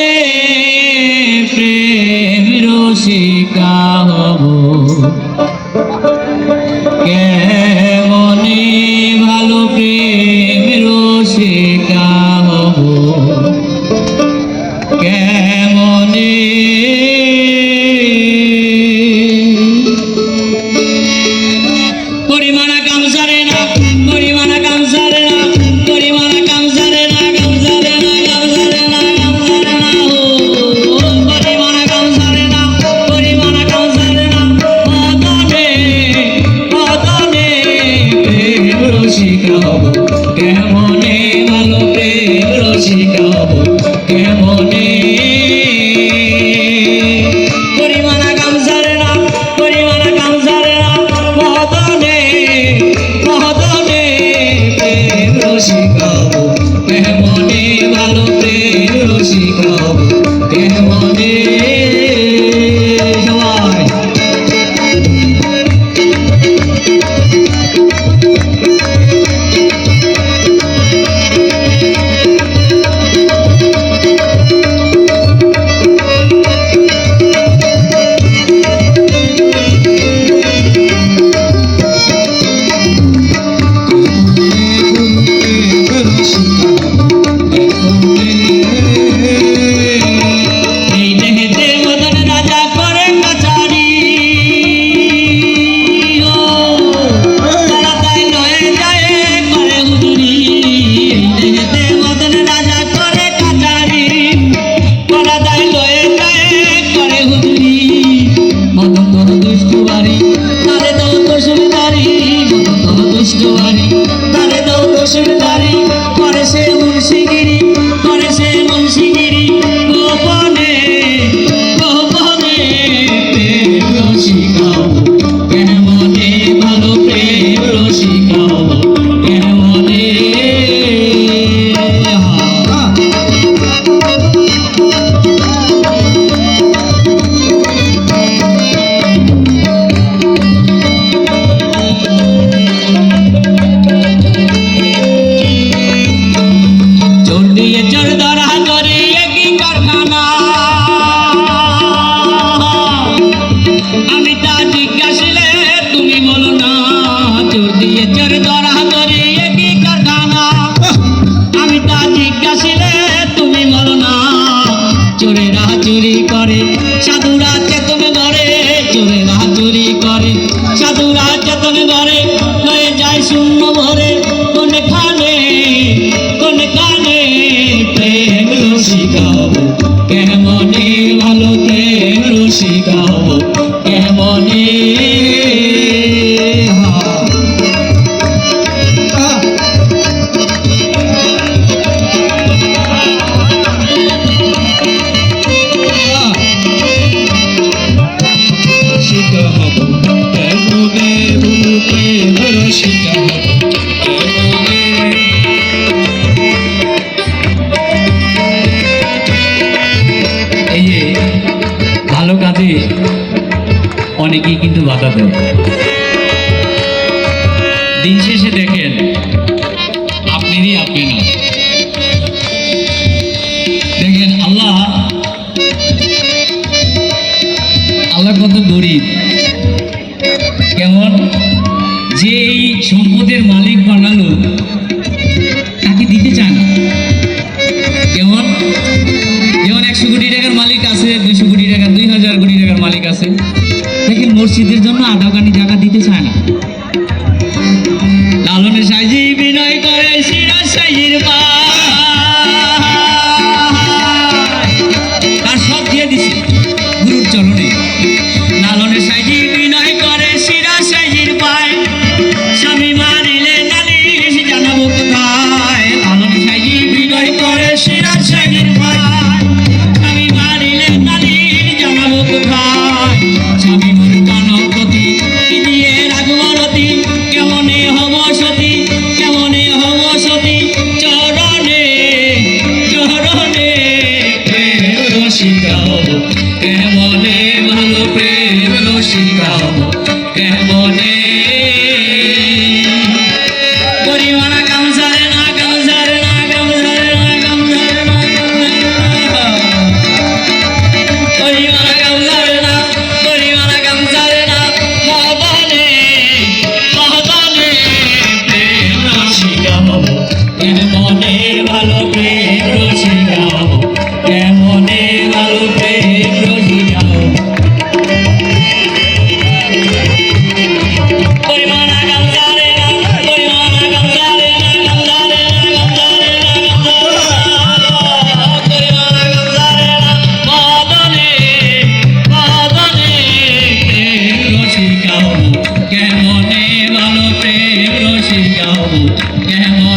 কেমনে প্রেম রসিকা হব, কেমনে ভালো প্রেম রসিকা হব, কেমনে পরিমাণা কামসারে না, পরিমাণা কামসারে না, পরিমাণা কামসারে না, কামসারে না, কামসারে না, কামসারে না, ও পরিমাণা কামসারে না, পরিমাণা কামসারে না, অদনে অদনে প্রেম রসিকা হব, কেমনে ভালো প্রেম রসিকা হব, কেমনে পরিমাণা কামসারে না, পরিমাণা কামসারে না, মদনে মদনে প্রেম রসিকা হব, কেমনে ভালো প্রেম রসিকা হব, কেমনে সবাই সাধুরা চেতন ধরে, চোরেরা চুরি করে, সাধুরা চেতন ধরে, লয়ে যায় শূন্য ভরে, কোন খানে প্রেম রসিকা হব, কেমনে ভালো প্রেম রসিকা হব, কেমনে ভালো কাজে অনেকেই কিন্তু বাধা দেয়। দিন শেষে দেখেন আপনারই আপনি না, দেখেন আল্লাহ কত গরিব, কেমন যে এই সম্পদের মালিক বানালো তাকে দিতে চায় না। কেমন যেমন 100 কোটি টাকার মালিক আছে, 200 কোটি টাকা, 2000 কোটি টাকার মালিক আছে, দেখেন মসজিদের জন্য আধাখানি জায়গা দিতে চায় না। লালনের সাইজি বিনয় করে সিরাজ সাইজির পা, তার সব দিয়ে দিছে গুরুর চরণে। লালনের সাইজি বিনয় করে সিরাজ সাইজির পায়, স্বামী মারিলে নালিশ জানাবো কোথায়। লালনের সাইজি বিনয় করে সিরাজ সাইজির পায়, স্বামী মারিলে নালিশ জানাবো কোথায়। স্বামী মোর কানপতি দিয়ে রাঘবরতী, কেমনে হব সতী, কেমনে হব সতী, চরণে চরণে প্রেম রসিকা হব, কেমনে ভালো প্রেম রসিকা হব, কেমনে পরিমাণা কামসারে না, কামসারে না, কামসারে না, কামসারে না, কামসারে না। হ্যাঁ বল